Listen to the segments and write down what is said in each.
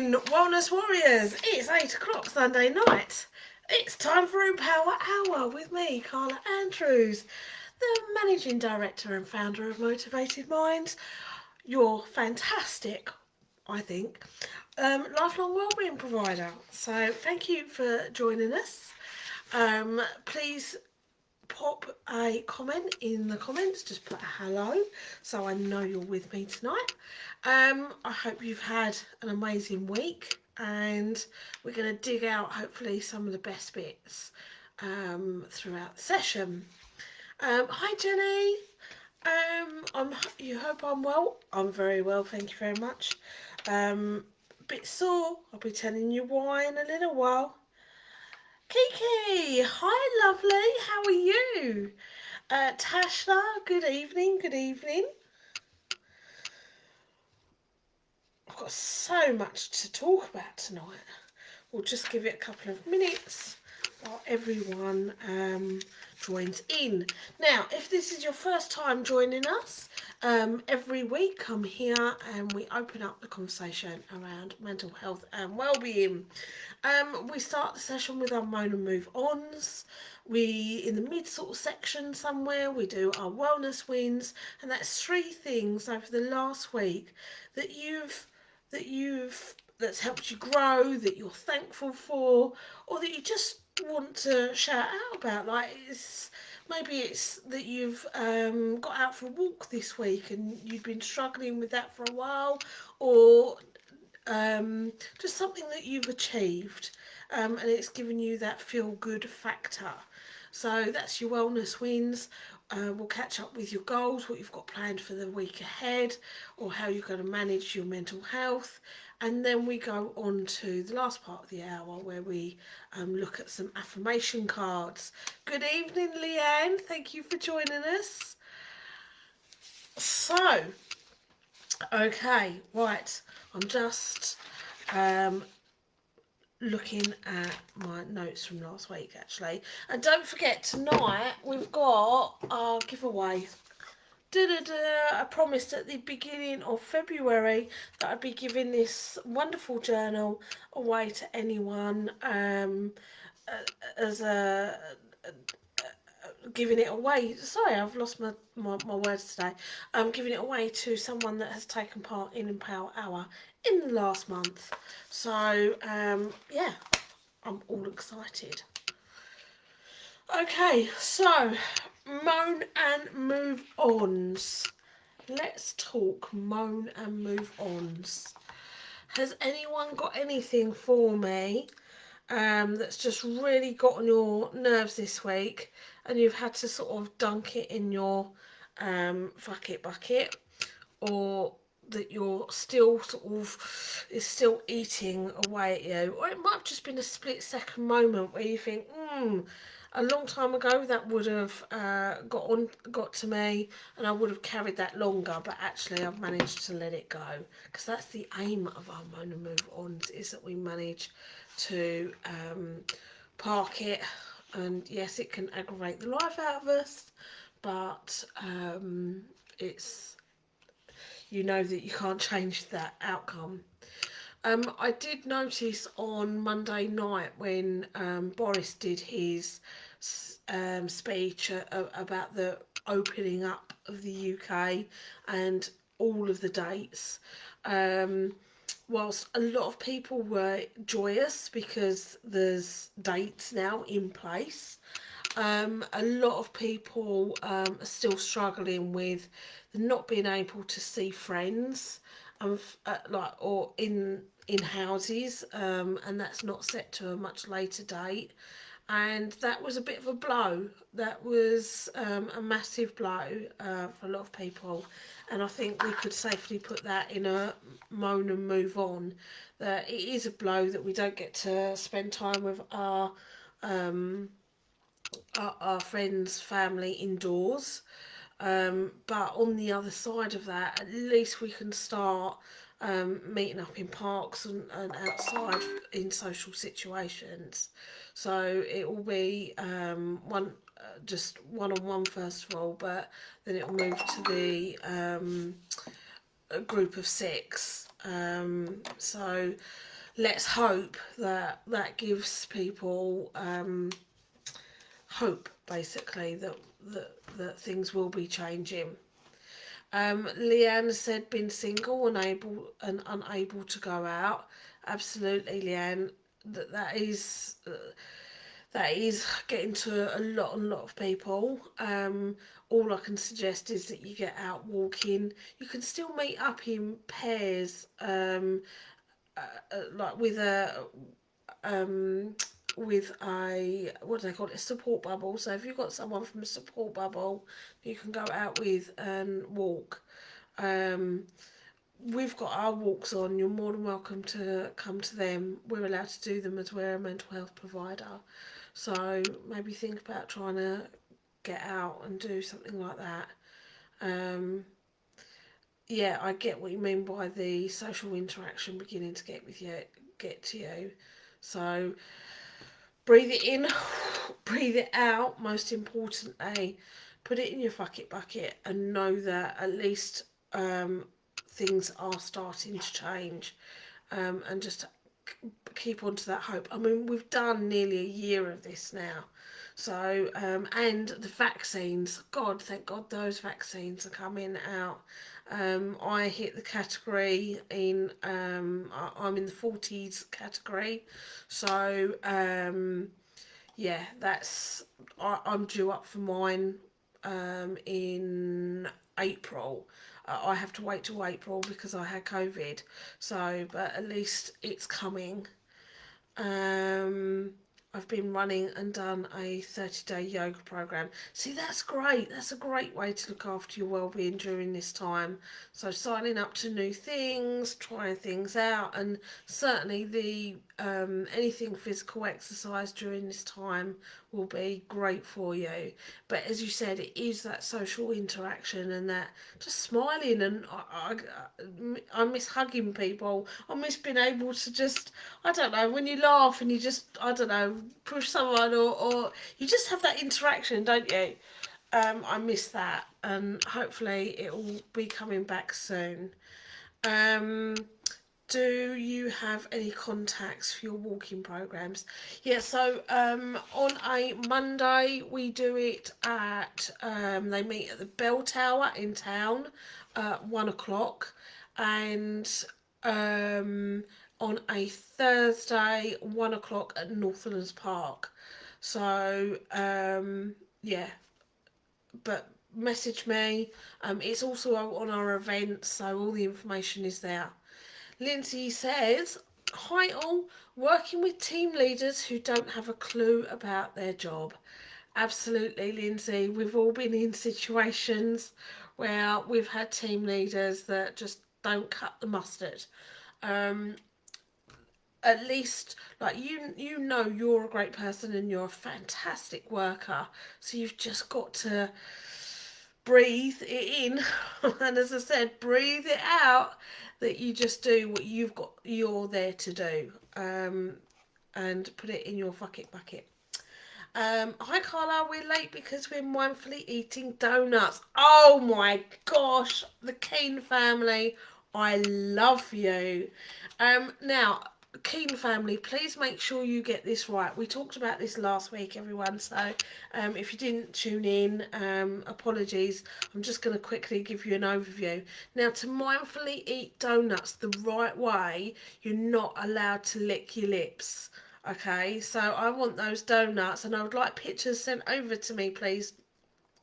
morning, Wellness Warriors. It's 8 o'clock Sunday night. It's time for Empower Hour with me, Carla Andrews, the Managing Director and founder of Motivated Minds, your fantastic, I think, lifelong wellbeing provider. So thank you for joining us. Please pop a comment in the comments, just put a hello so I know you're with me tonight. I hope you've had an amazing week, and we're going to dig out hopefully some of the best bits throughout the session. Hi Jenny, you hope I'm well. I'm very well, thank you very much. Bit sore, I'll be telling you why in a little while. Kiki, hi lovely, how are you? Tasha, good evening, good evening. I've got so much to talk about tonight. We'll just give it a couple of minutes while everyone joins in. Now, if this is your first time joining us, every week I'm here and we open up the conversation around mental health and well-being. We start the session with our moan and move ons. We, in the mid sort of section somewhere, we do our wellness wins, and that's 3 things over the last week that's helped you grow, that you're thankful for, or that you just want to shout out about. Like, maybe it's that you've got out for a walk this week and you've been struggling with that for a while, or just something that you've achieved, and it's given you that feel good factor. So that's your wellness wins. We'll catch up with your goals, what you've got planned for the week ahead, or how you're going to manage your mental health. And then we go on to the last part of the hour where we look at some affirmation cards. Good evening, Leanne. Thank you for joining us. So, okay, right. I'm just looking at my notes from last week, actually. And don't forget, tonight we've got our giveaway. I promised at the beginning of February that I'd be giving this wonderful journal away to anyone as a giving it away. Sorry, I've lost my words today. I'm giving it away to someone that has taken part in Empower Hour in the last month. So yeah, I'm all excited. Okay, so moan and move ons. Let's talk moan and move ons. Has anyone got anything for me that's just really got on your nerves this week, and you've had to sort of dunk it in your fuck it bucket, or that you're still is still eating away at you, or it might have just been a split second moment where you think, a long time ago that would have got to me and I would have carried that longer, but actually I've managed to let it go, because that's the aim of our moan and move ons, is that we manage to park it. And yes, it can aggravate the life out of us, but it's, you know that you can't change that outcome. I did notice on Monday night when Boris did his speech about the opening up of the UK and all of the dates, whilst a lot of people were joyous because there's dates now in place, a lot of people are still struggling with not being able to see friends, or in houses, and that's not set to a much later date. And that was a bit of a blow. That was a massive blow for a lot of people, and I think we could safely put that in a moan and move on, that it is a blow that we don't get to spend time with our friends, family indoors. But on the other side of that, at least we can start meeting up in parks and outside in social situations. So it will be just one-on-one first of all, but then it will move to the a group of 6 So let's hope that that gives people hope, basically, that things will be changing. Leanne said, been single, unable to go out. Absolutely, Leanne. That is getting to a lot of people. All I can suggest is that you get out walking. You can still meet up in pairs, like um, with a, what do they call it, a support bubble. So if you've got someone from a support bubble you can go out with and walk. Um, we've got our walks on. You're more than welcome to come to them. We're allowed to do them as we're a mental health provider. So maybe think about trying to get out and do something like that. Um, yeah, I get what you mean by the social interaction beginning to get to you. So breathe it in, breathe it out. Most importantly, put it in your fuck it bucket and know that at least things are starting to change, and just keep on to that hope. I mean, we've done nearly a year of this now. So, and the vaccines, God, thank God those vaccines are coming out. I hit the category in, I'm in the 40s category. So, yeah, I'm due up for mine in April. I have to wait till April because I had COVID. So, but at least it's coming. Um, I've been running and done a 30-day yoga program. See, that's great. That's a great way to look after your well-being during this time. So signing up to new things, trying things out, and certainly the anything physical exercise during this time will be great for you. But as you said, it is that social interaction and that just smiling, and I miss hugging people. I miss being able to just, I don't know, when you laugh and you just, I don't know, push someone, or you just have that interaction, don't you? I miss that, and hopefully it will be coming back soon. Um, do you have any contacts for your walking programs? Yeah, so on a Monday we do it at, they meet at the Bell Tower in town at 1 o'clock, and on a Thursday 1 o'clock at Northlands Park. So yeah, but message me. It's also on our events, so all the information is there. Lindsay says, hi all, working with team leaders who don't have a clue about their job. Absolutely, Lindsay. We've all been in situations where we've had team leaders that just don't cut the mustard. Um, at least, like, you know you're a great person and you're a fantastic worker, so you've just got to breathe it in and, as I said, breathe it out, that you just do what you're there to do, and put it in your fuck it bucket. Hi Carla, we're late because we're mindfully eating donuts. Oh my gosh, the Keane family, I love you. Now, Keane family, please make sure you get this right. We talked about this last week, everyone, so if you didn't tune in, apologies. I'm just going to quickly give you an overview. Now, to mindfully eat donuts the right way, you're not allowed to lick your lips. Okay, so I want those donuts, and I would like pictures sent over to me, please,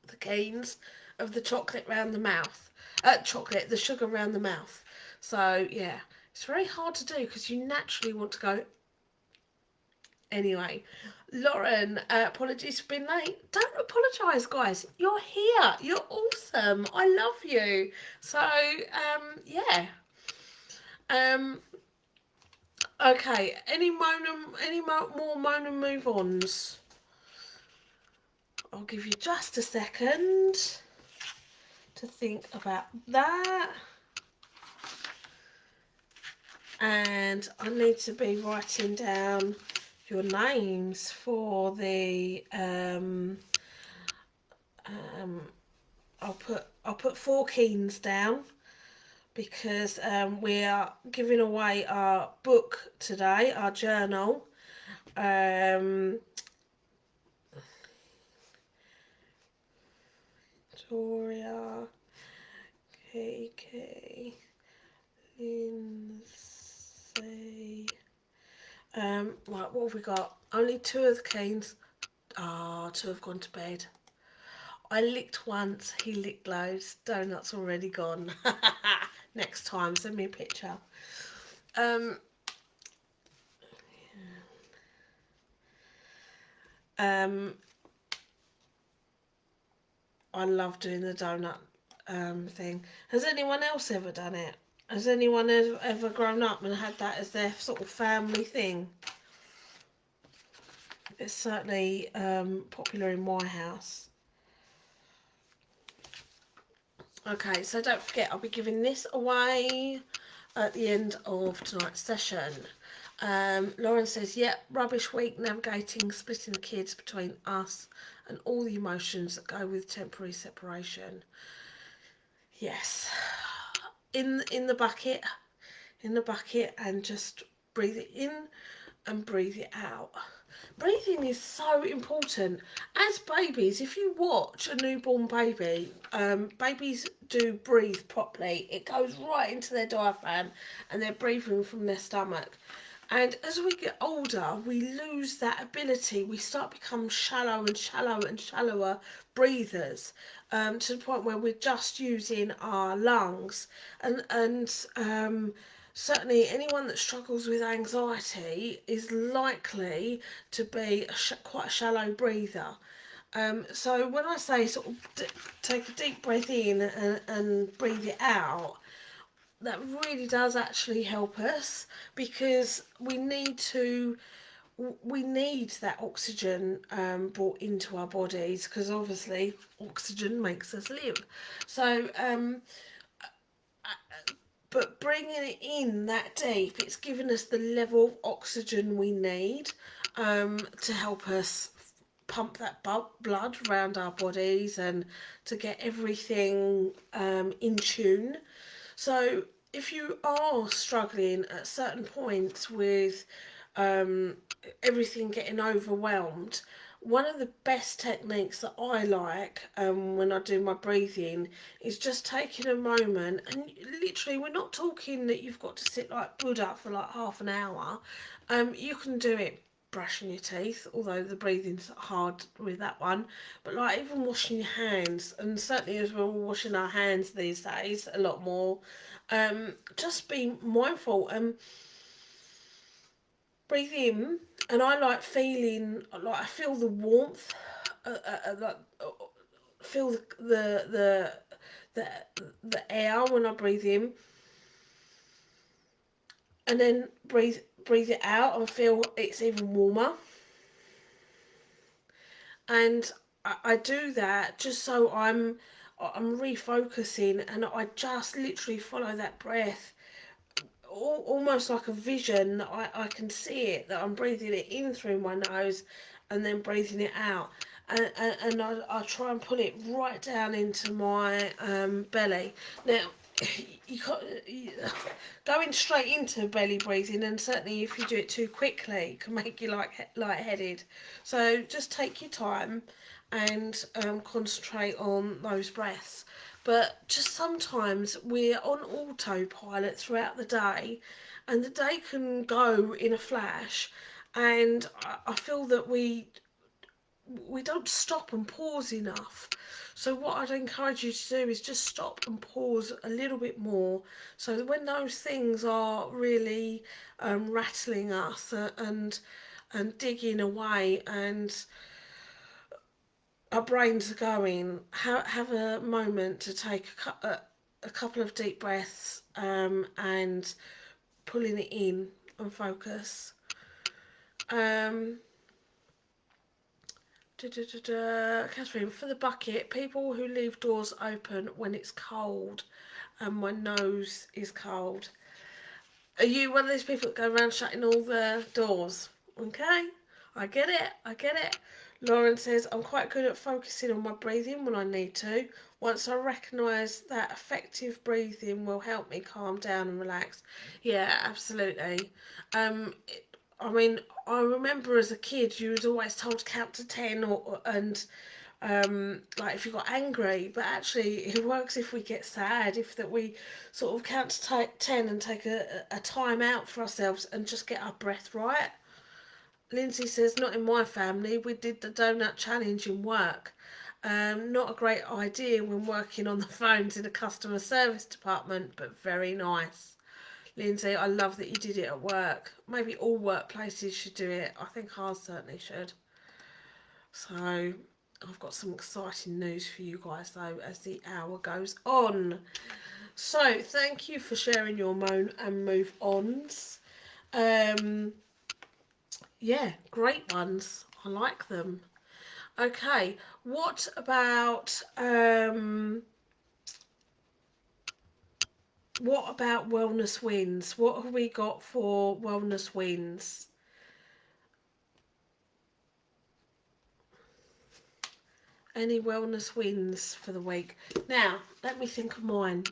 the Keens, of the chocolate round the mouth. The sugar round the mouth. So, yeah, it's very hard to do because you naturally want to go. Anyway, Lauren, apologies for being late. Don't apologise, guys. You're here. You're awesome. I love you. So, yeah. Um, okay, more moan and move ons? I'll give you just a second to think about that. And I need to be writing down your names for the I'll put 4 Keens down, because we are giving away our book today, our journal. Victoria, KK, Lindsay. Right, what have we got? Only 2 of the Keens. Ah, 2 have gone to bed. I licked once, he licked loads. Donut's already gone. Next time, send me a picture. Um, I love doing the donut thing. Has anyone else ever done it? Has anyone ever grown up and had that as their sort of family thing? It's certainly popular in my house. Okay, so don't forget, I'll be giving this away at the end of tonight's session. Lauren says, yep, rubbish week navigating, splitting the kids between us and all the emotions that go with temporary separation. Yes. In the bucket, and just breathe it in and breathe it out. Breathing is so important. As babies, if you watch a newborn baby, babies do breathe properly. It goes right into their diaphragm and they're breathing from their stomach. And as we get older, we lose that ability. We start to become shallow and shallow and shallower breathers, to the point where we're just using our lungs. And certainly anyone that struggles with anxiety is likely to be quite a shallow breather. So when I say sort of take a deep breath in and breathe it out, that really does actually help us, because we need that oxygen brought into our bodies, because obviously oxygen makes us live. So but bringing it in that deep, it's given us the level of oxygen we need to help us pump that blood around our bodies and to get everything in tune. So if you are struggling at certain points with everything getting overwhelmed, one of the best techniques that I like when I do my breathing is just taking a moment, and literally we're not talking that you've got to sit like Buddha for like half an hour. You can do it brushing your teeth, although the breathing's hard with that one, but like even washing your hands, and certainly as we're all washing our hands these days a lot more, just be mindful and breathe in. And I like feeling, like I feel the warmth, like feel the air when I breathe in, and then breathe it out and feel it's even warmer. And I do that just so I'm refocusing, and I just literally follow that breath, almost like a vision that I can see it, that I'm breathing it in through my nose and then breathing it out, and I try and pull it right down into my belly. Now you can't going straight into belly breathing, and certainly if you do it too quickly it can make you lightheaded. So just take your time and concentrate on those breaths. But just sometimes we're on autopilot throughout the day, and the day can go in a flash, and I feel that we don't stop and pause enough. So what I'd encourage you to do is just stop and pause a little bit more, so that when those things are really rattling us and digging away, and our brains are going, have a moment to take a couple of deep breaths and pulling it in and focus. Catherine, for the bucket, people who leave doors open when it's cold and my nose is cold. Are you one of those people that go around shutting all the doors? Okay, I get it. Lauren says, I'm quite good at focusing on my breathing when I need to. Once I recognise that effective breathing will help me calm down and relax. Yeah, absolutely. I mean, I remember as a kid, you was always told to count to 10, and like if you got angry, but actually it works if we get sad, if that we sort of count to 10 and take a time out for ourselves and just get our breath right. Lindsay says, not in my family. We did the donut challenge in work. Not a great idea when working on the phones in a customer service department, but very nice. Lindsay, I love that you did it at work. Maybe all workplaces should do it. I think ours certainly should. So, I've got some exciting news for you guys though as the hour goes on. So, thank you for sharing your moan and move ons. Um, yeah, great ones. I like them. Okay, what about wellness wins? What have we got for wellness wins? Any wellness wins for the week? Now, let me think of mine.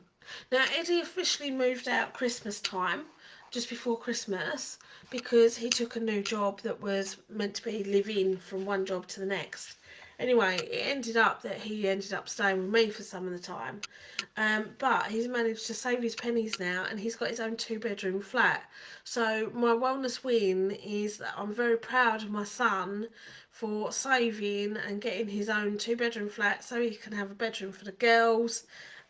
Now, Eddie officially moved out Christmas time, just before Christmas, because he took a new job that was meant to be live-in from one job to the next. Anyway, it ended up that he ended up staying with me for some of the time. But he's managed to save his pennies now and he's got his own 2-bedroom flat. So my wellness win is that I'm very proud of my son for saving and getting his own 2-bedroom flat so he can have a bedroom for the girls.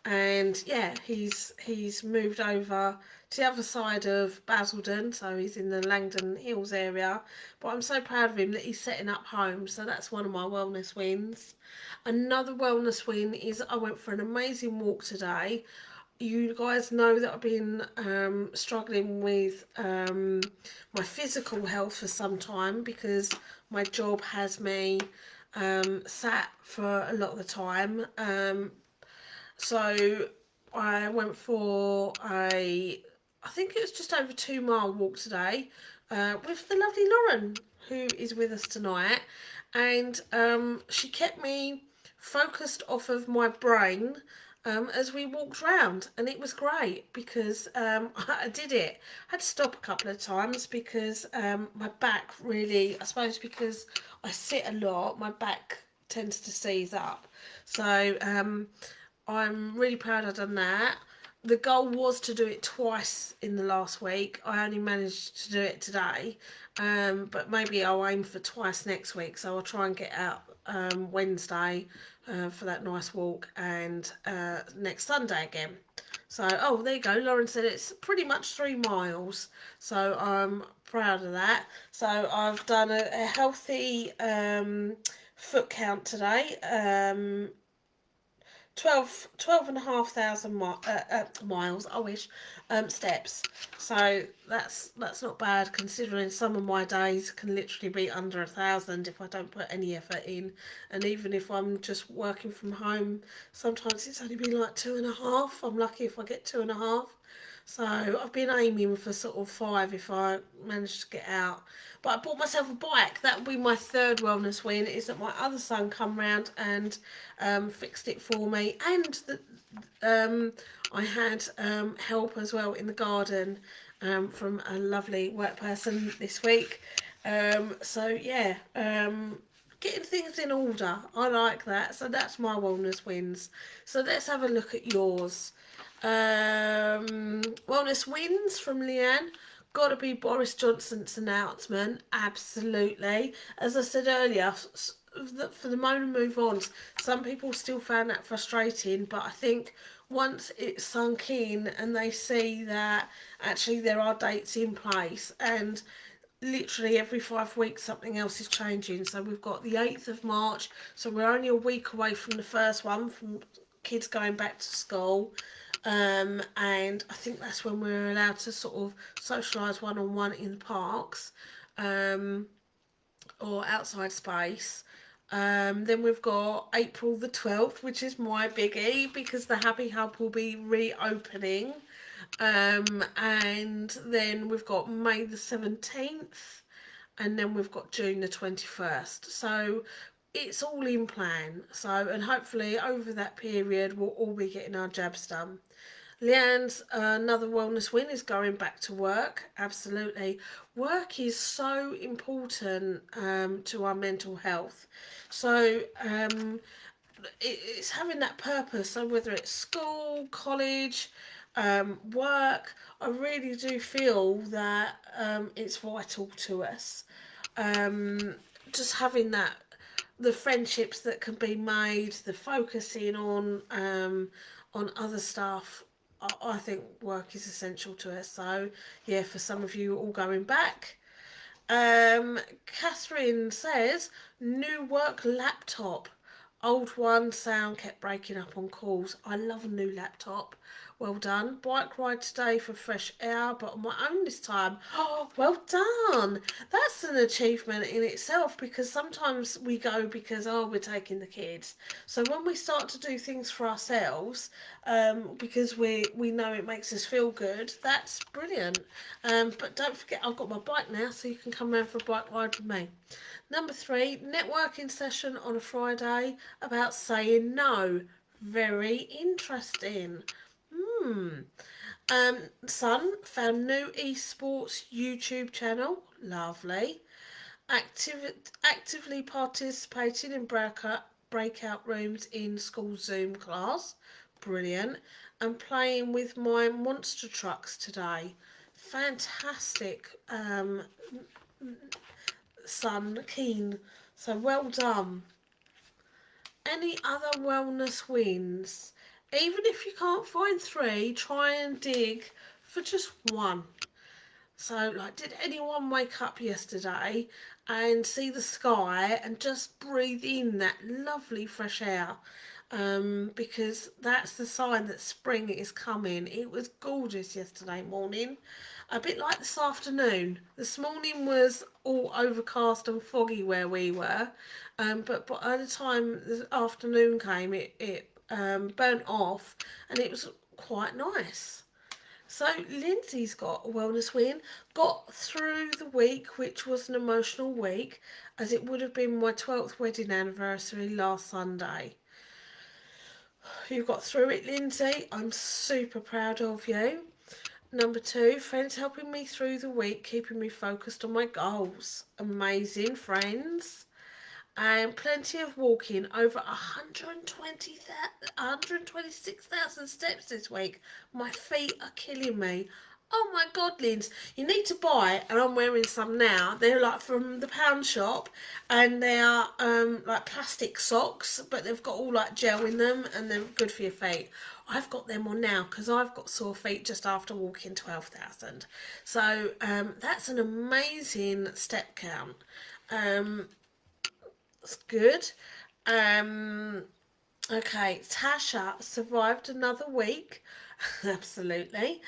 And yeah, he's moved over to the other side of Basildon, so he's in the Langdon Hills area. But I'm so proud of him that he's setting up home, so that's one of my wellness wins. Another wellness win is I went for an amazing walk today. You guys know that I've been struggling with my physical health for some time because my job has me sat for a lot of the time. So I went for I think it was just over 2 mile walk today with the lovely Lauren, who is with us tonight. And she kept me focused off of my brain as we walked round, and it was great because I did it. I had to stop a couple of times because my back really, I suppose because I sit a lot, my back tends to seize up. So I'm really proud I've done that. The goal was to do it twice in the last week. I only managed to do it today, but maybe I'll aim for twice next week. So I'll try and get out Wednesday for that nice walk, and next Sunday again. So, oh, there you go. Lauren said it's pretty much 3 miles. So I'm proud of that. So I've done a healthy foot count today. 12,500 miles, I wish, steps. So that's not bad considering some of my days can literally be under 1,000 if I don't put any effort in. And even if I'm just working from home, sometimes it's only been like 2.5. I'm lucky if I get 2.5. So I've been aiming for sort of 5 if I manage to get out. But I bought myself a bike. That would be my third wellness win, is that my other son come round and fixed it for me. And I had help as well in the garden from a lovely work person this week. So yeah, getting things in order. I like that. So that's my wellness wins. So let's have a look at yours. Wellness wins from Leanne. Got to be Boris Johnson's announcement. Absolutely. As I said earlier, for the moan and move ons, some people still found that frustrating, but I think once it's sunk in and they see that actually there are dates in place, and literally every 5 weeks something else is changing. So we've got the 8th of March, so we're only a week away from the first one, from kids going back to school. And I think that's when we're allowed to sort of socialise one-on-one in the parks or outside space. Then we've got April the 12th, which is my biggie because the Happy Hub will be reopening. And then we've got May the 17th, and then we've got June the 21st. So it's all in plan. So, and hopefully over that period we'll all be getting our jabs done. Leanne's another wellness win is going back to work. Absolutely. Work is so important to our mental health. So it's having that purpose. So whether it's school, college, work, I really do feel that it's vital to us. Um, just having that, the friendships that can be made, the focusing on other stuff. I think work is essential to us. So yeah, for some of you all going back. Catherine says new work laptop. Old one sound kept breaking up on calls. I love a new laptop. Well done. Bike ride today for fresh air, but on my own this time. Oh, well done. That's an achievement in itself, because sometimes we go because, oh, we're taking the kids. So when we start to do things for ourselves, because we know it makes us feel good, that's brilliant. But don't forget, I've got my bike now, so you can come round for a bike ride with me. Number 3, networking session on a Friday about saying no. Very interesting. Son found new esports YouTube channel. Lovely. Actively participating in breakout rooms in school Zoom class. Brilliant. And playing with my monster trucks today. Fantastic, son, keen. So well done. Any other wellness wins? Even if you can't find 3, try and dig for just one. So, like, did anyone wake up yesterday and see the sky and just breathe in that lovely fresh air? Because that's the sign that spring is coming. It was gorgeous yesterday morning, a bit like this afternoon. This morning was all overcast and foggy where we were, but by the time the afternoon came, it burnt off, and it was quite nice. So Lindsay's got a wellness win, got through the week, which was an emotional week, as it would have been my 12th wedding anniversary last Sunday. You've got through it, Lindsay. I'm super proud of you. Number 2, friends helping me through the week, keeping me focused on my goals. Amazing friends. And plenty of walking, over 126,000 steps this week. My feet are killing me. Oh my God, Linz, you need to buy, and I'm wearing some now. They're like from the pound shop, and they are like plastic socks, but they've got all like gel in them, and they're good for your feet. I've got them on now because I've got sore feet just after walking 12,000. So that's an amazing step count. That's good. Um, okay, Tasha survived another week. Absolutely.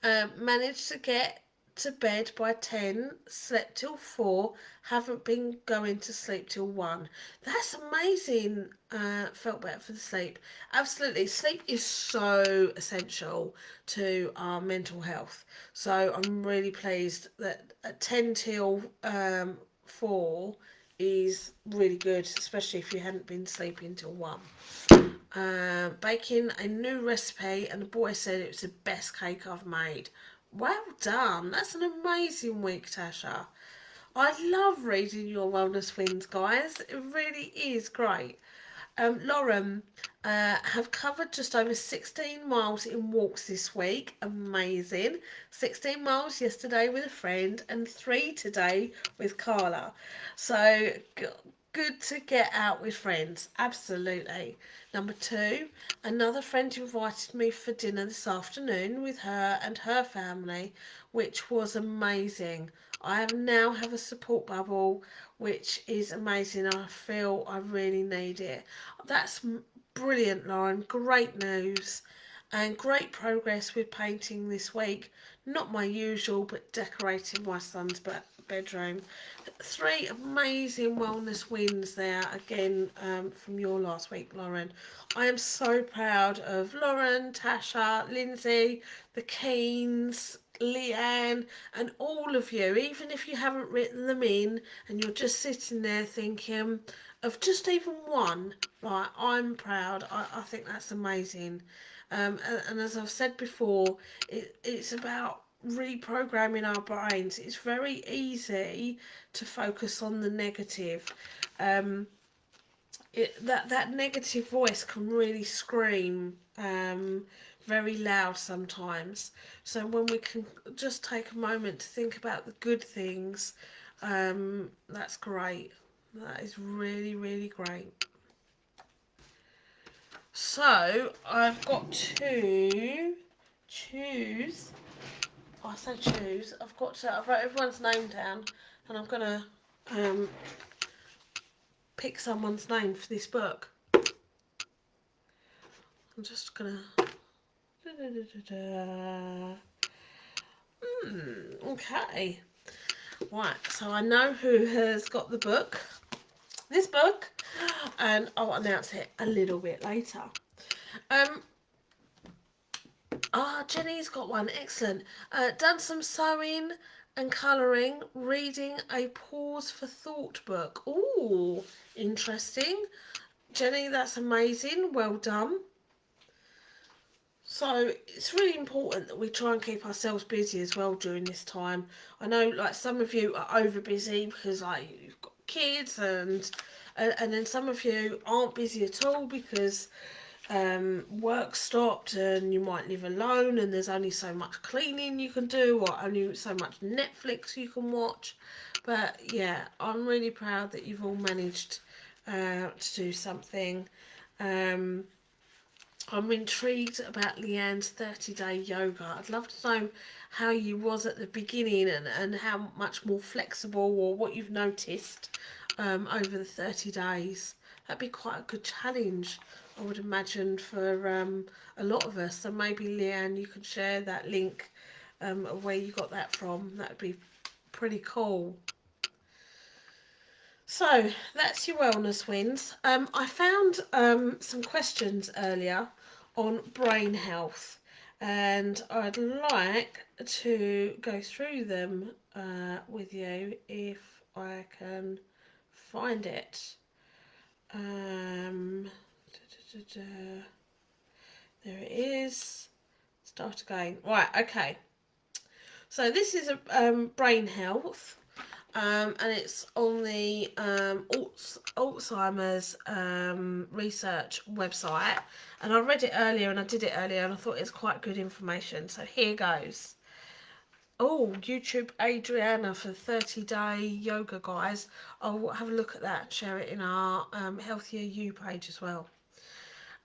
Managed to get to bed by 10, slept till 4, haven't been going to sleep till 1. That's amazing. Felt better for the sleep. Absolutely. Sleep is so essential to our mental health. So I'm really pleased that at 10 till 4 is really good, especially if you hadn't been sleeping till 1. Baking a new recipe, and the boy said it was the best cake I've made. Well done. That's an amazing week, Tasha. I love reading your wellness wins, guys. It really is great. Lauren, have covered just over 16 miles in walks this week. Amazing. 16 miles yesterday with a friend and 3 today with Carla. So good to get out with friends. Absolutely. Number 2, another friend invited me for dinner this afternoon with her and her family, which was amazing. I now have a support bubble, which is amazing. I feel I really need it. That's brilliant, Lauren. Great news. And great progress with painting this week. Not my usual, but decorating my son's bedroom. 3 amazing wellness wins there again from your last week, Lauren. I am so proud of Lauren, Tasha, Lindsay, the Keens. Leanne, and all of you, even if you haven't written them in and you're just sitting there thinking of just even one, like, I'm proud. I think that's amazing. And as I've said before, it's about reprogramming our brains. It's very easy to focus on the negative. That negative voice can really scream very loud sometimes. So when we can just take a moment to think about the good things, that's great. That is really, really great. So I've got to choose. Oh, I say choose. I've wrote everyone's name down, and I'm gonna pick someone's name for this book. I'm just gonna. Okay. Right, so I know who has got the book, this book, and I'll announce it a little bit later. Jenny's got one, excellent. Done some sewing and colouring, reading a pause for thought book. Ooh, interesting. Jenny, that's amazing, well done. So it's really important that we try and keep ourselves busy as well during this time. I know, like, some of you are over busy because, like, you've got kids, and then some of you aren't busy at all because work stopped and you might live alone and there's only so much cleaning you can do or only so much Netflix you can watch. But yeah, I'm really proud that you've all managed to do something. I'm intrigued about Leanne's 30-day yoga. I'd love to know how you was at the beginning and how much more flexible, or what you've noticed over the 30 days. That'd be quite a good challenge, I would imagine, for a lot of us. So maybe, Leanne, you could share that link of where you got that from. That'd be pretty cool. So that's your wellness wins. I found some questions earlier on brain health, and I'd like to go through them with you if I can find it. There it is. Start again. Right, okay. So this is a brain health. And it's on the Alzheimer's research website, and I read it earlier and I did it earlier and I thought it's quite good information. So here goes. Oh, YouTube Adriana for 30-day yoga, guys. I'll have a look at that, share it in our Healthier You page as well.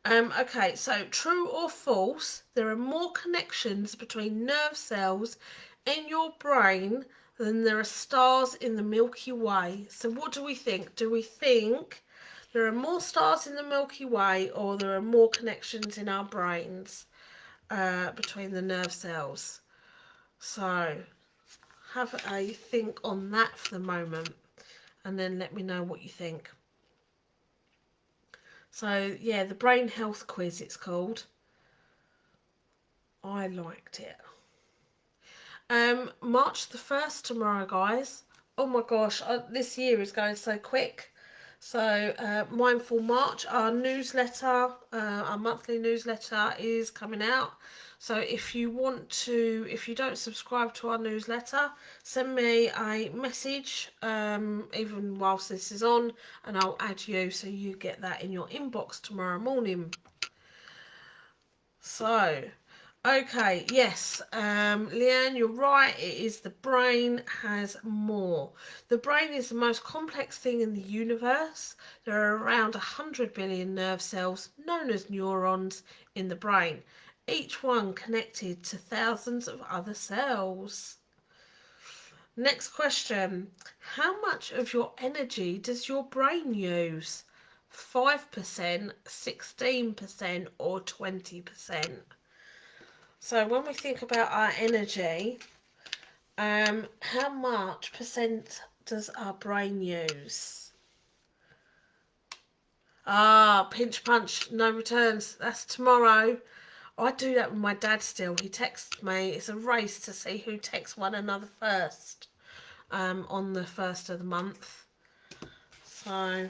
Okay, so true or false, there are more connections between nerve cells in your brain than there are stars in the Milky Way. So what do we think? Do we think there are more stars in the Milky Way, or there are more connections in our brains between the nerve cells? So have a think on that for the moment, and then let me know what you think. So yeah, the brain health quiz, it's called. I liked it. March the 1st tomorrow, guys. Oh my gosh, this year is going so quick. So Mindful March, our newsletter, our monthly newsletter is coming out. So if you don't subscribe to our newsletter, send me a message, even whilst this is on, and I'll add you so you get that in your inbox tomorrow morning. So, okay, yes, Leanne, you're right. It is the brain has more. The brain is the most complex thing in the universe. There are around 100 billion nerve cells, known as neurons, in the brain, each one connected to thousands of other cells. Next question. How much of your energy does your brain use? 5%, 16%, or 20%? So when we think about our energy, how much percent does our brain use? Pinch punch, no returns. That's tomorrow. I do that with my dad still. He texts me. It's a race to see who texts one another first on the 1st of the month. So,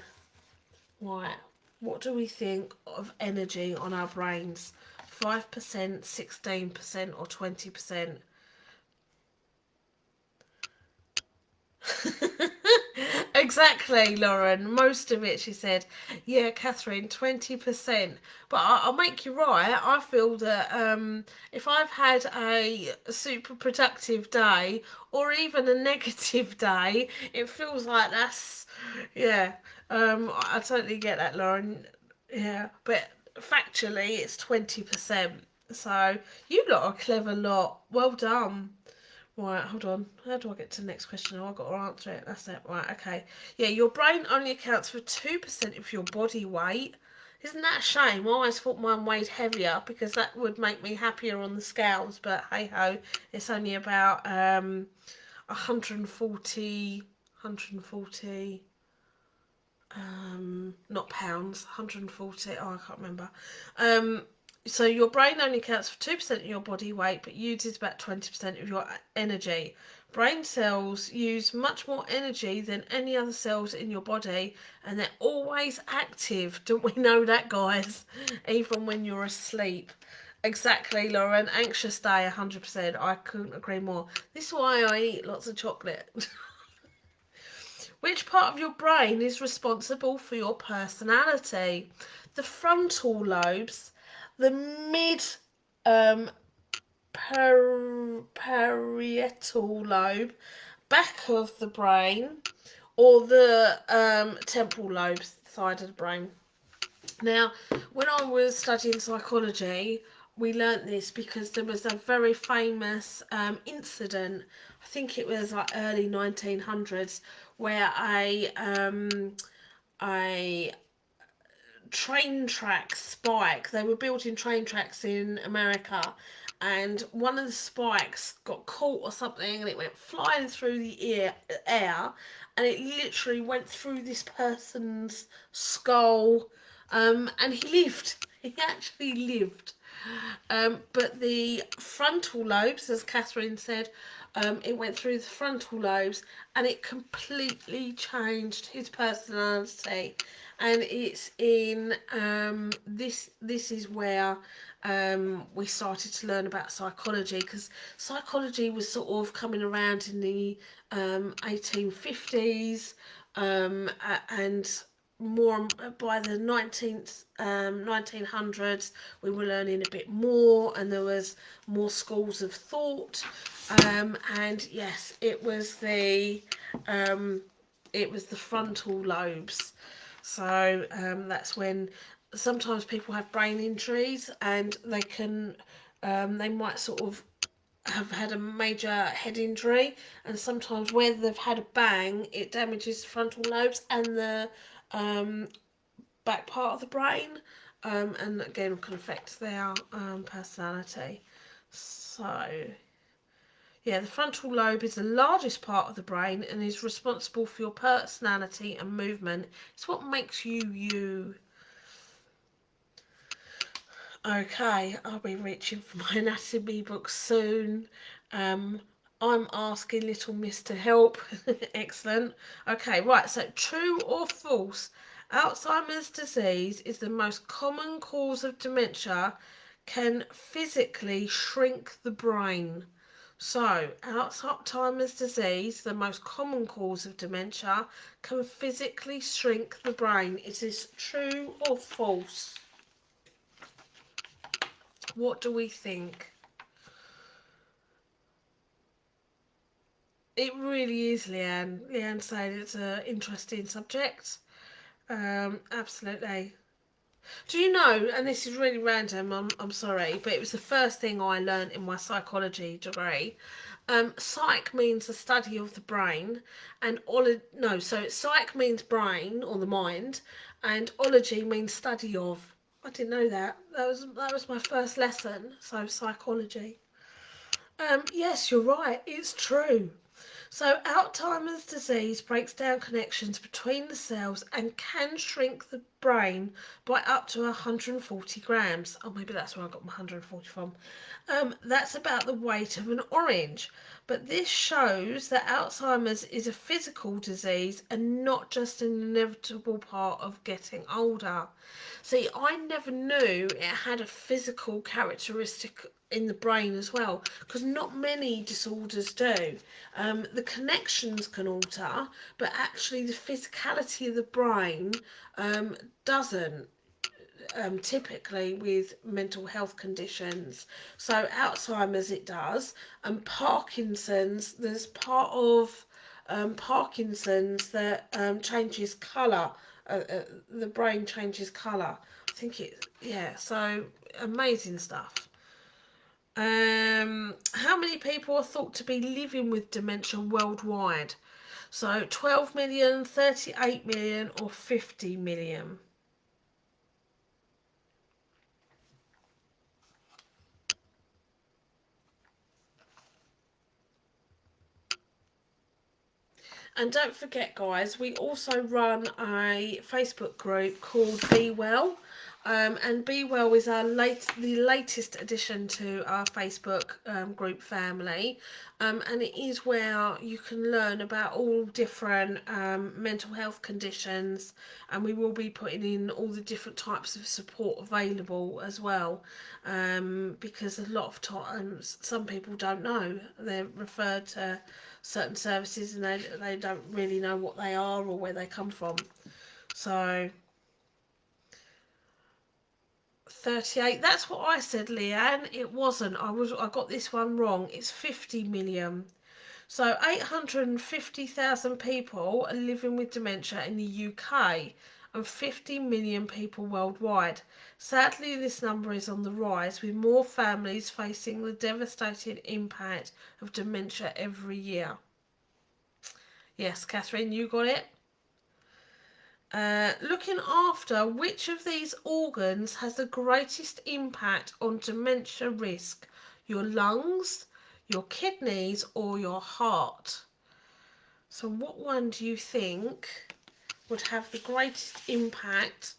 right. What do we think of energy on our brains? 5%, 16% or 20%? Exactly, Lauren. Most of it, she said. Yeah, Catherine, 20%. But I'll make you right. I feel that if I've had a super productive day or even a negative day, it feels like that's, yeah. I totally get that, Lauren. Yeah, but factually, it's 20%. So you lot are a clever lot. Well done. Right, hold on. How do I get to the next question? Oh, I've got to answer it. That's it. Right, okay. Yeah, your brain only accounts for 2% of your body weight. Isn't that a shame? I always thought mine weighed heavier because that would make me happier on the scales. But hey ho, it's only about 140, not pounds, 140. Oh, I can't remember. So your brain only counts for 2% of your body weight, but uses about 20% of your energy. Brain cells use much more energy than any other cells in your body, and they're always active. Don't we know that, guys? Even when you're asleep. Exactly, Lauren. Anxious day, 100%. I couldn't agree more. This is why I eat lots of chocolate. Which part of your brain is responsible for your personality? The frontal lobes, the mid um, parietal lobe, back of the brain, or the temporal lobe side of the brain. Now, when I was studying psychology, we learnt this because there was a very famous incident. I think it was like early 1900s, where a train track spike. They were building train tracks in America, and one of the spikes got caught or something, and it went flying through the air, and it literally went through this person's skull, and he lived. He actually lived. But the frontal lobes, as Catherine said, it went through the frontal lobes and it completely changed his personality. And it's in this is where we started to learn about psychology, because psychology was sort of coming around in the 1850s, and more by the 1900s we were learning a bit more, and there was more schools of thought, and yes, it was the frontal lobes. So that's when sometimes people have brain injuries, and they might sort of have had a major head injury, and sometimes where they've had a bang, it damages the frontal lobes and the um, back part of the brain, and again can affect their personality. So yeah, the frontal lobe is the largest part of the brain and is responsible for your personality and movement. It's what makes you you. Okay, I'll be reaching for my anatomy book soon. Um, I'm asking little Miss to help. Excellent. Okay, right, so true or false? Alzheimer's disease is the most common cause of dementia, can physically shrink the brain. So, Alzheimer's disease, the most common cause of dementia, can physically shrink the brain. Is this true or false? What do we think? It really is, Leanne. Leanne said it's an interesting subject. Absolutely. Do you know, and this is really random, I'm sorry, but it was the first thing I learned in my psychology degree. Psych means the study of the brain, and so psych means brain or the mind, and ology means study of. I didn't know that. That was my first lesson. So psychology. Yes, you're right. It's true. So Alzheimer's disease breaks down connections between the cells and can shrink the brain by up to 140 grams. Oh, maybe that's where I got my 140 from. That's about the weight of an orange. But this shows that Alzheimer's is a physical disease and not just an inevitable part of getting older. See, I never knew it had a physical characteristic in the brain as well, because not many disorders do. The connections can alter, but actually the physicality of the brain doesn't. Typically with mental health conditions. So Alzheimer's it does, and Parkinson's, there's part of Parkinson's that changes colour. The brain changes colour. I think it, yeah, so amazing stuff. How many people are thought to be living with dementia worldwide? So 12 million, 38 million, or 50 million? And don't forget, guys, we also run a Facebook group called Be Well. And Be Well is the latest addition to our Facebook group family. And it is where you can learn about all different mental health conditions. And we will be putting in all the different types of support available as well. Because a lot of times some people don't know. They're referred to certain services and they don't really know what they are or where they come from. So 38, that's what I said, Leanne. It wasn't. I got this one wrong. It's 50 million. So 850,000 people are living with dementia in the UK and 50 million people worldwide. Sadly, this number is on the rise, with more families facing the devastating impact of dementia every year. Yes, Catherine, you got it. Looking after which of these organs has the greatest impact on dementia risk? Your lungs, your kidneys, or your heart? So what one do you think would have the greatest impact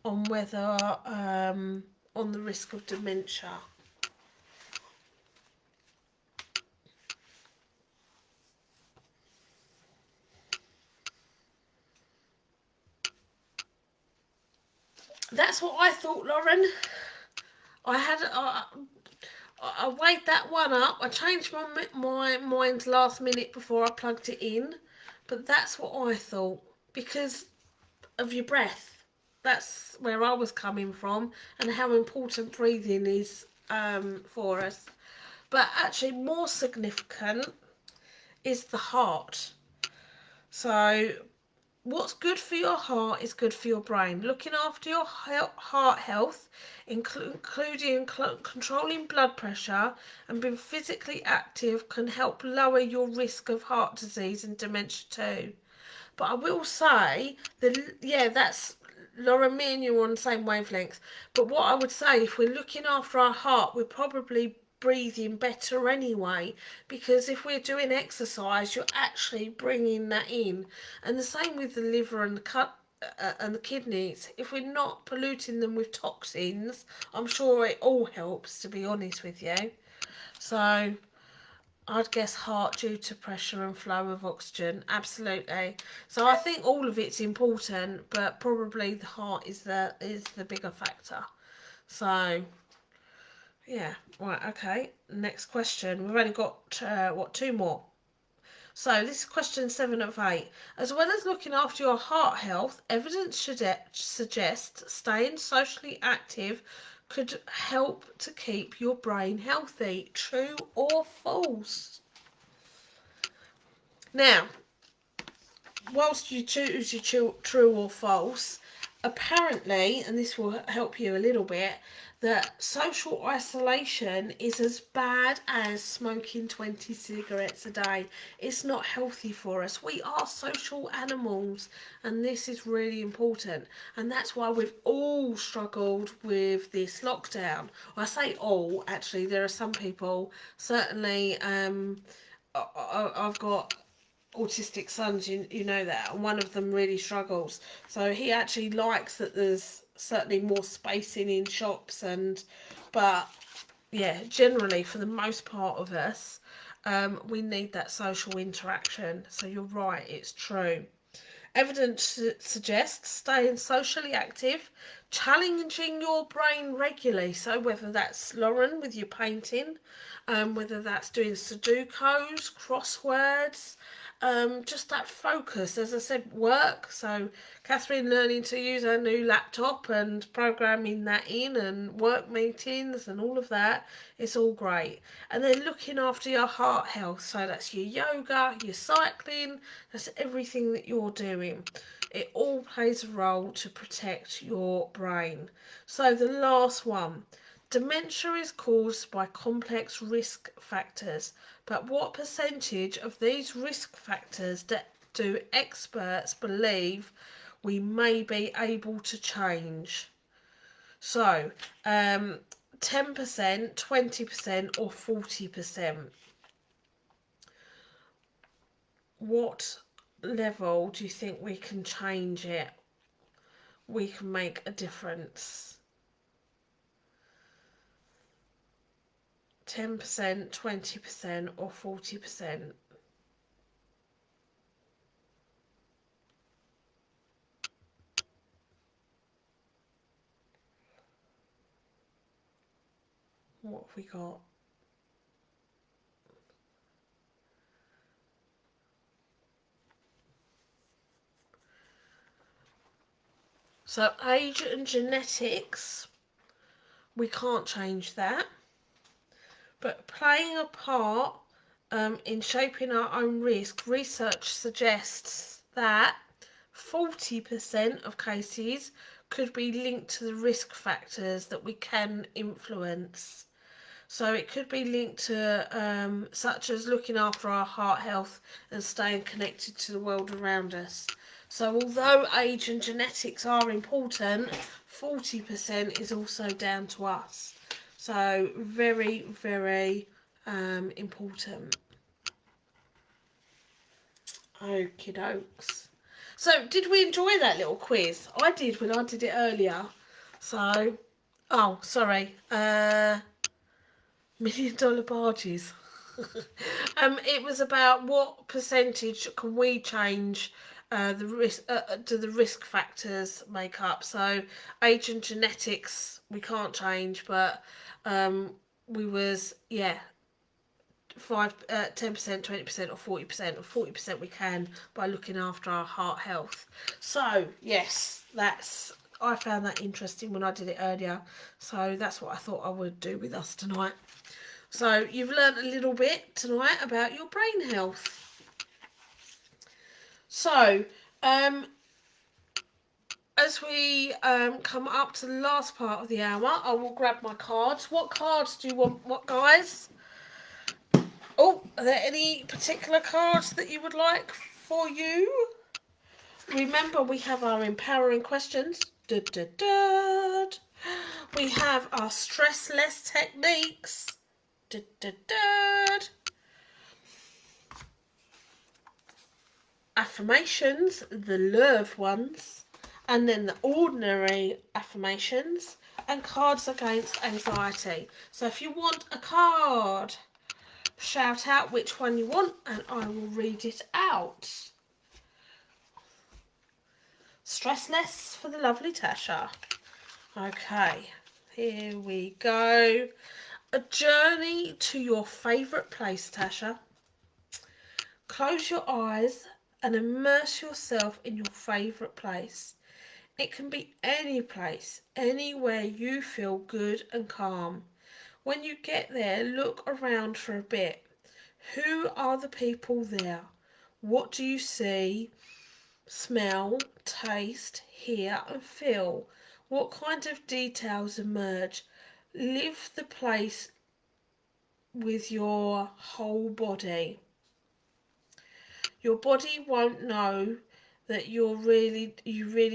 on whether on the risk of dementia? That's what I thought, Lauren. I weighed that one up. I changed my mind last minute before I plugged it in, but that's what I thought because of your breath. That's where I was coming from and how important breathing is for us. But actually, more significant is the heart. So what's good for your heart is good for your brain. Looking after your heart health, including controlling blood pressure and being physically active, can help lower your risk of heart disease and dementia too. But I will say that, yeah, that's Laura, me and you are on the same wavelength. But what I would say, if we're looking after our heart, we're probably breathing better anyway, because if we're doing exercise, you're actually bringing that in. And the same with the liver and and the kidneys. If we're not polluting them with toxins, I'm sure it all helps, to be honest with you. So I'd guess heart due to pressure and flow of oxygen. Absolutely. So I think all of it's important, but probably the heart is the bigger factor. So yeah, right, okay. Next question. We've only got two more. So this is question 7 of 8. As well as looking after your heart health, evidence should suggest staying socially active could help to keep your brain healthy. True or false? Now, whilst you choose your true or false, apparently, and this will help you a little bit, that social isolation is as bad as smoking 20 cigarettes a day. It's not healthy for us. We are social animals, and this is really important. And that's why we've all struggled with this lockdown. Well, I say all, actually, there are some people, certainly I've got autistic sons, you know that, and one of them really struggles. So he actually likes that there's certainly more spacing in shops, but yeah, generally for the most part of us, we need that social interaction. So you're right, it's true. Evidence suggests staying socially active, challenging your brain regularly. So whether that's Lauren with your painting, whether that's doing Sudokus, crosswords, just that focus. As I said, work. So Catherine learning to use her new laptop and programming that in, and work meetings and all of that. It's all great. And then looking after your heart health. So that's your yoga, your cycling, that's everything that you're doing. It all plays a role to protect your brain. So the last one. Dementia is caused by complex risk factors, but what percentage of these risk factors do experts believe we may be able to change? So, 10%, 20%, or 40%? What level do you think we can change it? We can make a difference. 10%, 20%, or 40%? What have we got? So age and genetics, we can't change that. But playing a part in shaping our own risk, research suggests that 40% of cases could be linked to the risk factors that we can influence. So it could be linked to such as looking after our heart health and staying connected to the world around us. So although age and genetics are important, 40% is also down to us. So very, very important. Okie dokes. So did we enjoy that little quiz? I did when I did it earlier. So, oh, sorry. Million dollar barges. It was about what percentage can we change the risk do the risk factors make up. So age and genetics we can't change, but we was 10%, 20%, or 40%. Or 40% we can by looking after our heart health. So yes, I found that interesting when I did it earlier. So that's what I thought I would do with us tonight. So you've learned a little bit tonight about your brain health. So as we come up to the last part of the hour, I will grab my cards. What cards do you want? What, guys? Oh, are there any particular cards that you would like for you? Remember, we have our empowering questions. Da, da, da. We have our stress less techniques. Da, da, da. Affirmations, the love ones, and then the ordinary affirmations, and cards against anxiety. So if you want a card, shout out which one you want and I will read it out. Stress less for the lovely Tasha. Okay, here we go. A journey to your favourite place, Tasha. Close your eyes and immerse yourself in your favourite place. It can be any place, anywhere you feel good and calm. When you get there, look around for a bit. Who are the people there? What do you see, smell, taste, hear and feel? What kind of details emerge? Live the place with your whole body. Your body won't know that you really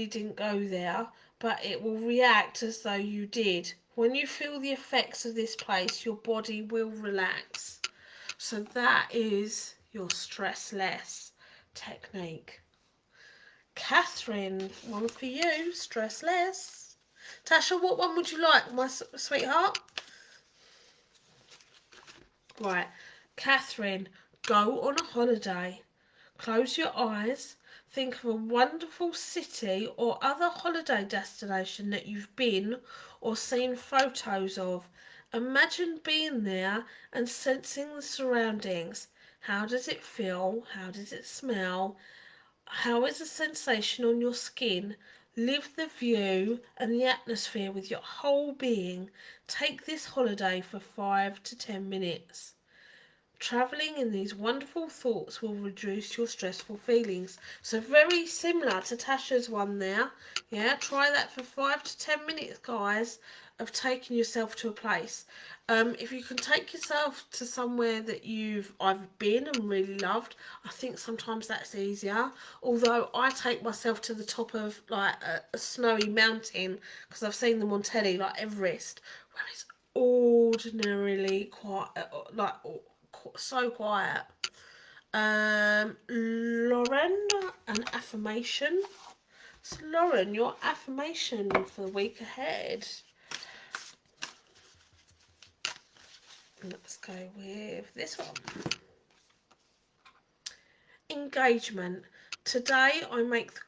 didn't go there, but it will react as though you did. When you feel the effects of this place, your body will relax. So that is your stress less. technique. Catherine, one for you, stress less. Tasha, what one would you like, my sweetheart? Right, Catherine, go on a holiday. Close your eyes. Think of a wonderful city or other holiday destination that you've been or seen photos of. Imagine being there and sensing the surroundings. How does it feel? How does it smell? How is the sensation on your skin? Live the view and the atmosphere with your whole being. Take this holiday for 5 to 10 minutes. Travelling in these wonderful thoughts will reduce your stressful feelings. So very similar to Tasha's one there. Yeah, try that for 5 to 10 minutes, guys, of taking yourself to a place. If you can take yourself to somewhere that you've either been and really loved, I think sometimes that's easier. Although I take myself to the top of like a snowy mountain, because I've seen them on telly, like Everest, where it's ordinarily quite like so quiet. Lauren, an affirmation. So Lauren, your affirmation for the week ahead. Let's go with this one. Engagement. Today I make the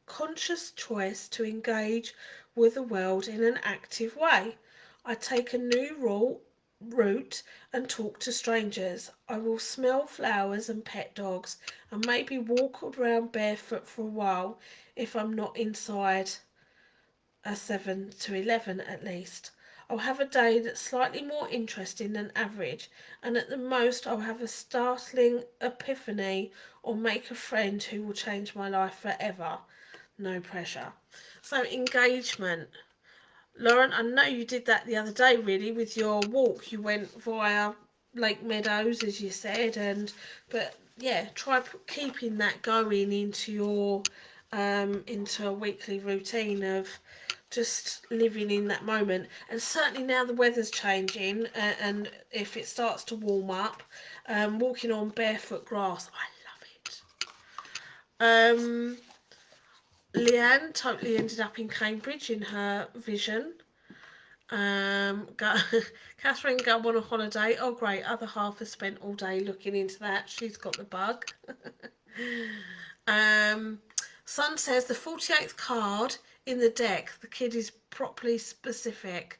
conscious choice to engage with the world in an active way. I take a new route and talk to strangers. I will smell flowers and pet dogs and maybe walk around barefoot for a while if I'm not inside a 7 to 11 at least. I'll have a day that's slightly more interesting than average, and at the most I'll have a startling epiphany or make a friend who will change my life forever. No pressure. So engagement. Lauren, I know you did that the other day really with your walk. You went via Lake Meadows, as you said, but yeah, try keeping that going into your into a weekly routine of just living in that moment. And certainly now the weather's changing, and if it starts to warm up, walking on barefoot grass, I love it. Leanne totally ended up in Cambridge in her vision. Catherine, go on a holiday. Oh great, other half has spent all day looking into that. She's got the bug. Son says the 48th card in the deck, the kid is properly specific.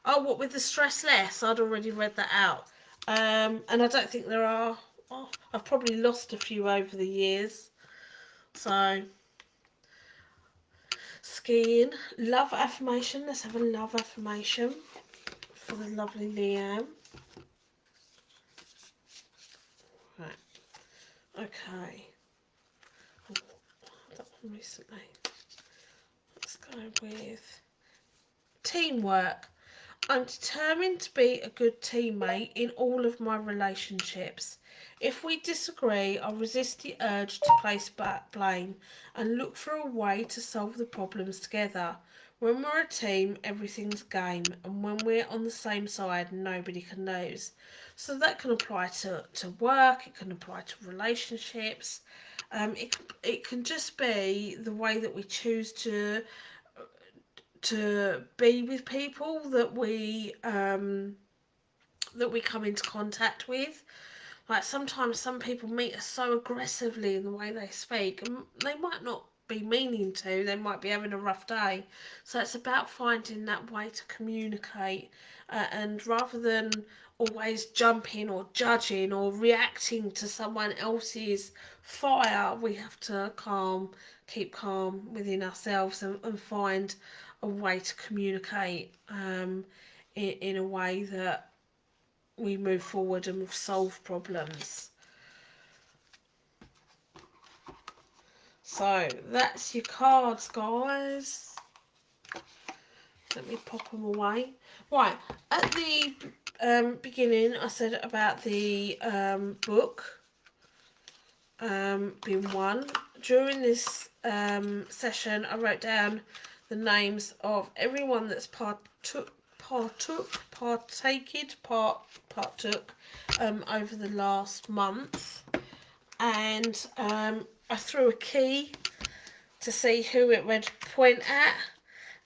Oh, what with the stress less? I'd already read that out. And I don't think there are. Oh, I've probably lost a few over the years. So, skiing. Love affirmation. Let's have a love affirmation for the lovely Leanne. Right. Okay. Oh, that one recently. Let's go with teamwork. I'm determined to be a good teammate in all of my relationships. If we disagree, I'll resist the urge to place blame and look for a way to solve the problems together. When we're a team, everything's game, and when we're on the same side, nobody can lose. So that can apply to work, it can apply to relationships. It can just be the way that we choose to be with people that we come into contact with. Like sometimes some people meet us so aggressively in the way they speak, and they might not be meaning to, they might be having a rough day. So it's about finding that way to communicate, and rather than always jumping or judging or reacting to someone else's fire, we have to keep calm within ourselves, and find a way to communicate in a way that we move forward and solve problems. So that's your cards, guys. Let me pop them away. Right, at the beginning I said about the book being one. During this session I wrote down the names of everyone that's partook over the last month. and I threw a key to see who it would point at,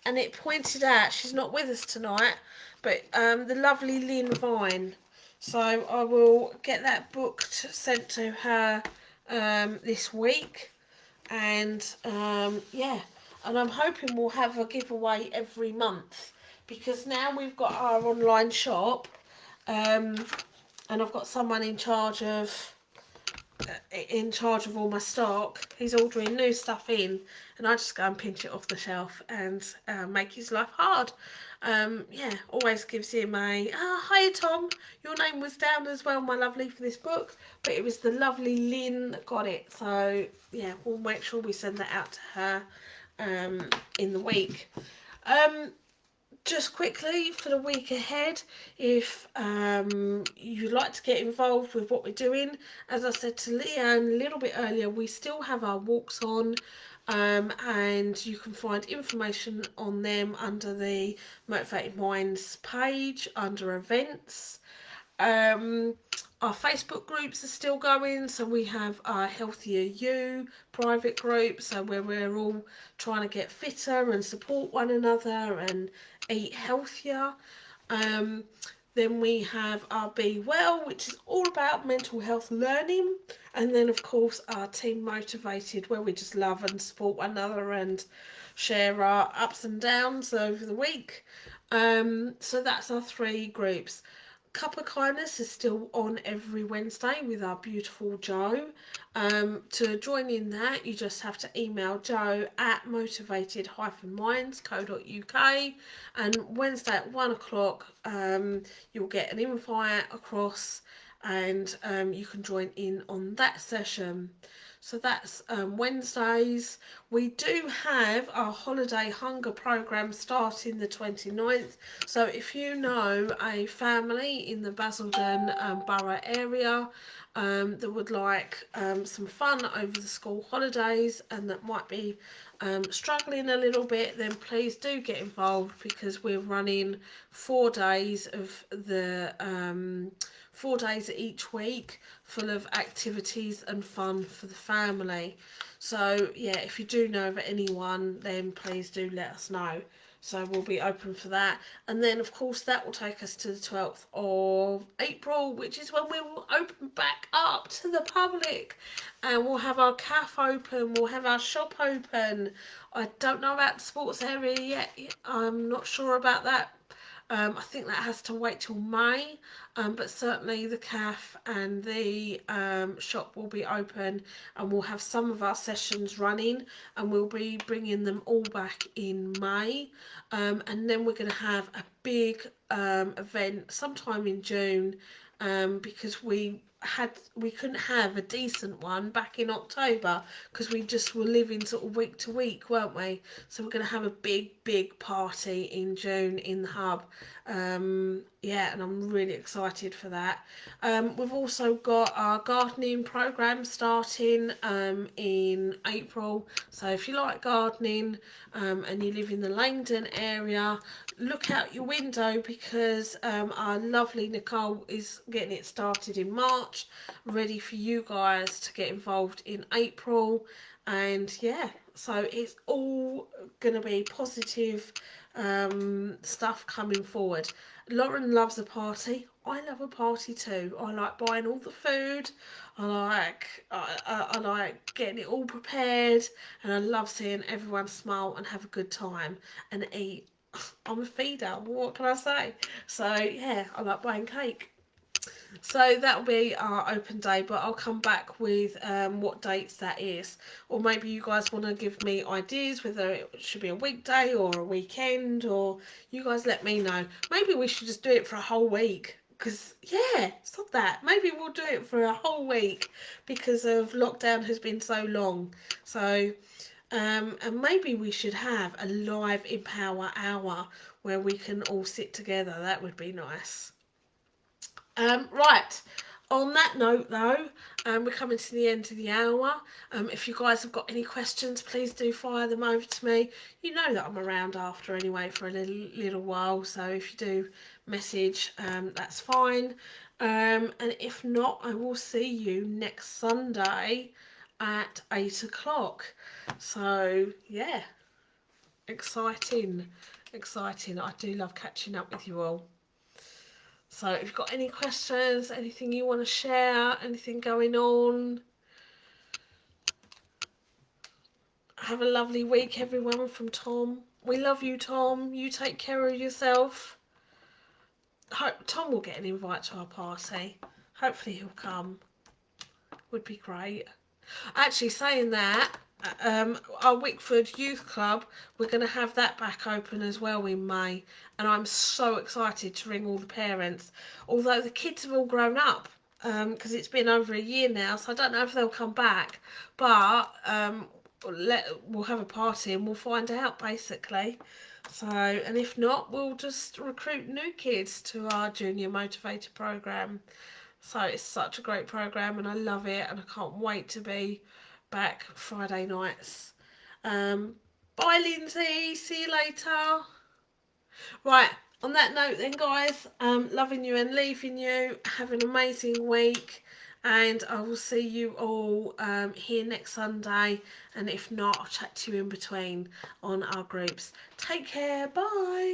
and it pointed at, she's not with us tonight, but the lovely Lynn Vine. So I will get that booked, sent to her this week, and yeah, and I'm hoping we'll have a giveaway every month, because now we've got our online shop, and I've got someone in charge of all my stock. He's ordering new stuff in, and I just go and pinch it off the shelf and make his life hard. Yeah, always gives him a hi Tom, your name was down as well, my lovely, for this book, but it was the lovely Lynn that got it. So yeah, we'll make sure we send that out to her in the week. Just quickly for the week ahead, if you'd like to get involved with what we're doing, as I said to Leanne a little bit earlier, we still have our walks on, and you can find information on them under the Motivated Minds page under events. Our Facebook groups are still going, so we have our Healthier You private group, so where we're all trying to get fitter and support one another and eat healthier. Then we have our Be Well, which is all about mental health learning, and then of course our Team Motivated, where we just love and support one another and share our ups and downs over the week. So that's our 3 groups. Cup of Kindness is still on every Wednesday with our beautiful Jo. To join in that, you just have to email Jo at motivated-minds.co.uk, and Wednesday at 1 o'clock you'll get an invite across, and you can join in on that session. So that's Wednesdays. We do have our holiday hunger program starting the 29th. So if you know a family in the Basildon Borough area that would like some fun over the school holidays and that might be struggling a little bit, then please do get involved, because we're running 4 days of the 4 days each week full of activities and fun for the family. So yeah, if you do know of anyone, then please do let us know. So we'll be open for that. And then of course that will take us to the 12th of April, which is when we will open back up to the public, and we'll have our cafe open, we'll have our shop open. I don't know about the sports area yet, I'm not sure about that. I think that has to wait till May, but certainly the cafe and the shop will be open, and we'll have some of our sessions running, and we'll be bringing them all back in May, and then we're going to have a big event sometime in June, because we couldn't have a decent one back in October because we just were living sort of week to week, weren't we? So we're going to have a big party in June in the hub. Yeah, and I'm really excited for that. We've also got our gardening program starting in April. So if you like gardening and you live in the Langdon area, look out your window, because our lovely Nicole is getting it started in March, ready for you guys to get involved in April. And yeah, so it's all going to be positive stuff coming forward. Lauren loves a party. I love a party too. I like buying all the food. I like getting it all prepared, and I love seeing everyone smile and have a good time and eat. I'm a feeder, what can I say? So yeah, I like buying cake. So that'll be our open day, but I'll come back with what dates that is. Or maybe you guys want to give me ideas whether it should be a weekday or a weekend, or you guys let me know. Maybe we should just do it for a whole week. Because, yeah, stop that. Maybe we'll do it for a whole week because of lockdown has been so long. So, and maybe we should have a live Empower Hour where we can all sit together. That would be nice. Right, on that note though, we're coming to the end of the hour. If you guys have got any questions, please do fire them over to me. You know that I'm around after anyway for a little while, so if you do message, that's fine. And if not, I will see you next Sunday at 8 o'clock. So yeah, exciting, exciting. I do love catching up with you all. So if you've got any questions, anything you want to share, anything going on, have a lovely week, everyone. From Tom. We love you, Tom. You take care of yourself. Hope Tom will get an invite to our party. Hopefully he'll come. Would be great. Actually, saying that, our Wickford Youth Club, we're going to have that back open as well in May, and I'm so excited to ring all the parents. Although the kids have all grown up, because it's been over a year now, so I don't know if they'll come back. But we'll have a party and we'll find out basically. So, and if not, we'll just recruit new kids to our Junior Motivator program. So it's such a great program and I love it and I can't wait to be back Friday nights. Bye Lindsay, see you later. Right, on that note then guys, loving you and leaving you. Have an amazing week and I will see you all here next Sunday, and if not I'll chat to you in between on our groups. Take care, bye.